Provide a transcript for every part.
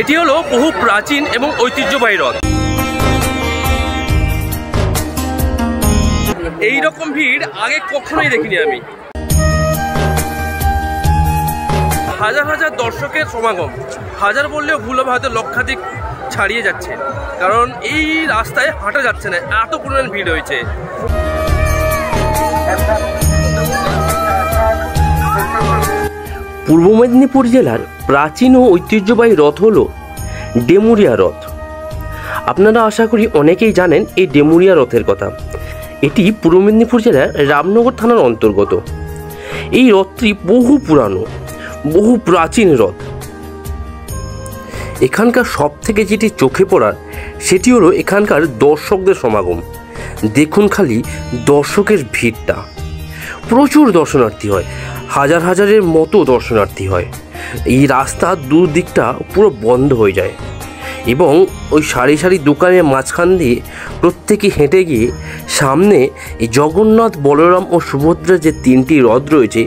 এটি হলো বহু প্রাচীন এবং ঐতিহ্যবাহী রথ। এই রকম ভিড় আগে কখনোই দেখিনি আমি। হাজার হাজার দর্শকের সমাগম, হাজার বললেও ভুল হবে, হয়তো লক্ষাধিক ছাড়িয়ে যাচ্ছে, কারণ এই রাস্তায় হাঁটা যাচ্ছে না, এত পরিমাণ ভিড় হয়েছে। পূর্ব মেদিনীপুর জেলার প্রাচীন ও ঐতিহ্যবাহী রথ হল ডেমুরিয়া রথ। আপনারা আশা করি অনেকেই জানেন এই ডেমুরিয়া রথের কথা। এটি পূর্ব মেদিনীপুর জেলার রামনগর থানার অন্তর্গত। এই রথটি বহু পুরানো, বহু প্রাচীন রথ। এখানকার সব থেকে যেটি চোখে পড়ার সেটি হলো এখানকার দর্শকদের সমাগম। দেখুন খালি দর্শকের ভিড়টা, প্রচুর দর্শনার্থী হয়, হাজার হাজারের মতো দর্শনার্থী হয়। এই রাস্তার দুদিকটা পুরো বন্ধ হয়ে যায় এবং ওই সারি সারি দোকানের মাঝখান দিয়ে প্রত্যেকে হেঁটে গিয়ে সামনে এই জগন্নাথ, বলরাম ও সুভদ্রার যে তিনটি রথ রয়েছে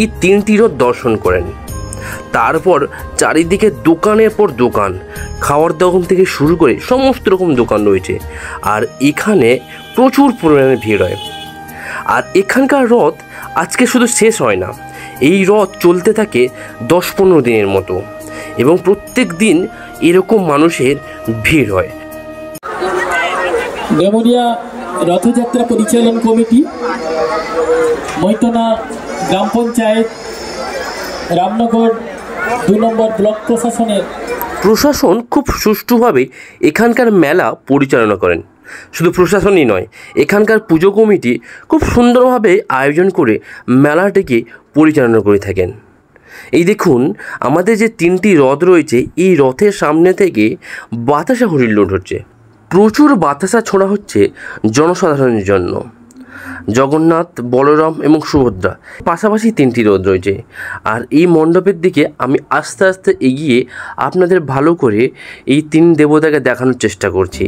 এই তিনটি রথ দর্শন করেন। তারপর চারিদিকে দোকানের পর দোকান, খাওয়ার দোকান থেকে শুরু করে সমস্ত রকম দোকান রয়েছে। আর এখানে প্রচুর পরিমাণে ভিড় হয়। আর এখানকার রথ আজকে শুধু শেষ হয় না, এই রথ চলতে থাকে 10-15 দিনের মতো এবং প্রত্যেক দিন এরকম মানুষের ভিড় হয়। ডেমুরিয়া রথযাত্রা পরিচালন কমিটি, মৈতনা গ্রাম পঞ্চায়েত, রামনগর 2 নম্বর ব্লক প্রশাসন খুব সুষ্ঠুভাবে এখানকার মেলা পরিচালনা করেন। শুধু প্রশাসনই নয়, এখানকার পুজো কমিটি খুব সুন্দরভাবে আয়োজন করে মেলাটিকে পরিচালনা করে থাকেন। এই দেখুন আমাদের যে তিনটি রথ রয়েছে, এই রথের সামনে থেকে বাতাসা হুড়িল্লোড় হচ্ছে, প্রচুর বাতাসা ছোড়া হচ্ছে জনসাধারণের জন্য। জগন্নাথ, বলরাম এবং সুভদ্রা পাশাপাশি তিনটি রথ রয়েছে। আর এই মণ্ডপের দিকে আমি আস্তে আস্তে এগিয়ে আপনাদের ভালো করে এই তিন দেবতাকে দেখানোর চেষ্টা করছি।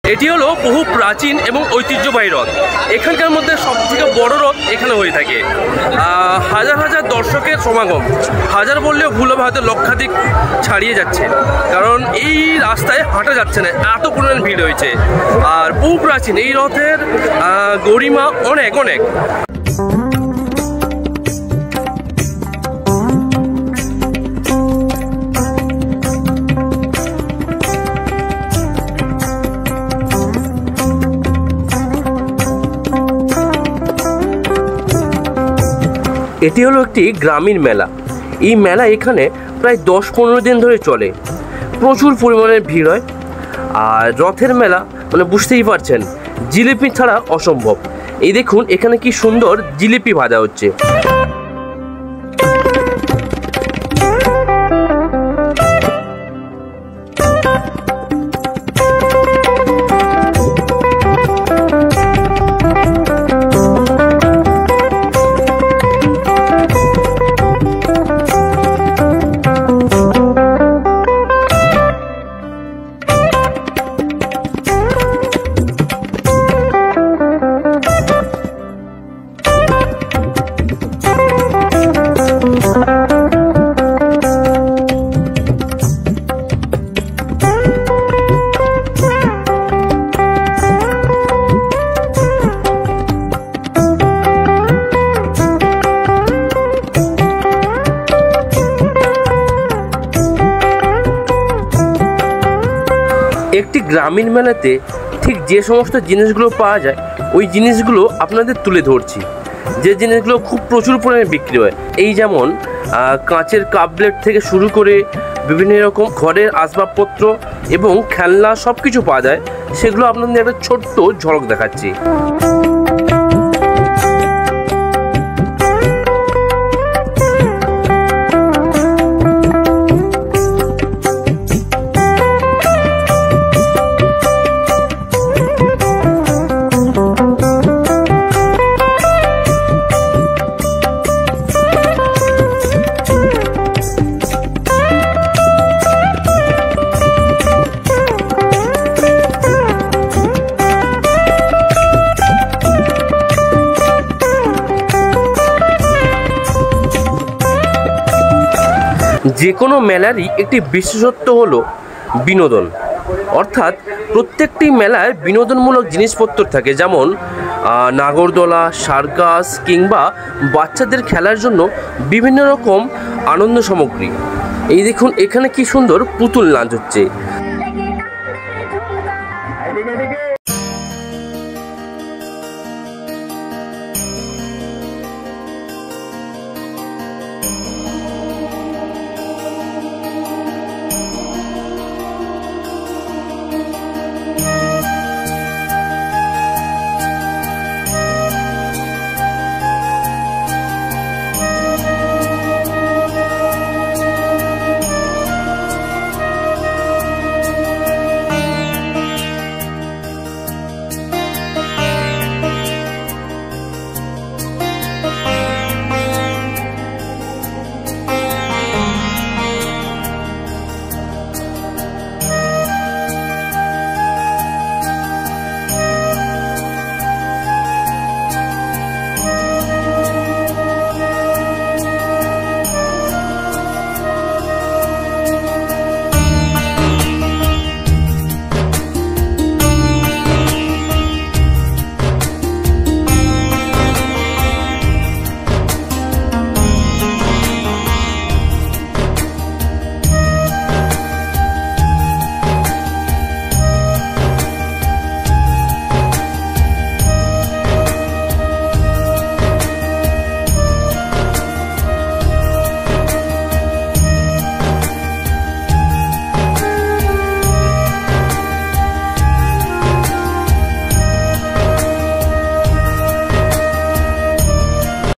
এটি হলো বহু প্রাচীন এবং ঐতিহ্যবাহী রথ। এখানকার মধ্যে সবথেকে বড় রথ এখানে হয়ে থাকে। হাজার হাজার দর্শকের সমাগম, হাজার বললেও ভুল হবে, হয়তো লক্ষাধিক ছাড়িয়ে যাচ্ছে, কারণ এই রাস্তায় হাঁটা যাচ্ছে না, এত পরিমাণ ভিড় হয়েছে। আর বহু প্রাচীন এই রথের গরিমা অনেক অনেক। এটি হলো একটি গ্রামীণ মেলা। এই মেলা এখানে প্রায় 10-15 দিন ধরে চলে। প্রচুর পরিমাণে ভিড় হয়। আর রথের মেলা মানে বুঝতেই পারছেন, জিলিপি ছাড়া অসম্ভব। এই দেখুন এখানে কি সুন্দর জিলিপি ভাজা হচ্ছে। একটি গ্রামীণ মেলাতে ঠিক যে সমস্ত জিনিসগুলো পাওয়া যায় ওই জিনিসগুলো আপনাদের তুলে ধরছি। যে জিনিসগুলো খুব প্রচুর পরিমাণে বিক্রি হয়, এই যেমন কাঁচের কাপ প্লেট থেকে শুরু করে বিভিন্ন রকম ঘরের আসবাবপত্র এবং খেলনা সব কিছু পাওয়া যায়। সেগুলো আপনাদের একটা ছোট্ট ঝলক দেখাচ্ছি। যে কোনো মেলারই একটি বিশেষত্ব হলো বিনোদন, অর্থাৎ প্রত্যেকটি মেলায় বিনোদনমূলক জিনিসপত্র থাকে, যেমন নাগরদোলা, সার্কাস কিংবা বাচ্চাদের খেলার জন্য বিভিন্ন রকম আনন্দ সামগ্রী। এই দেখুন এখানে কি সুন্দর পুতুল নাচ হচ্ছে।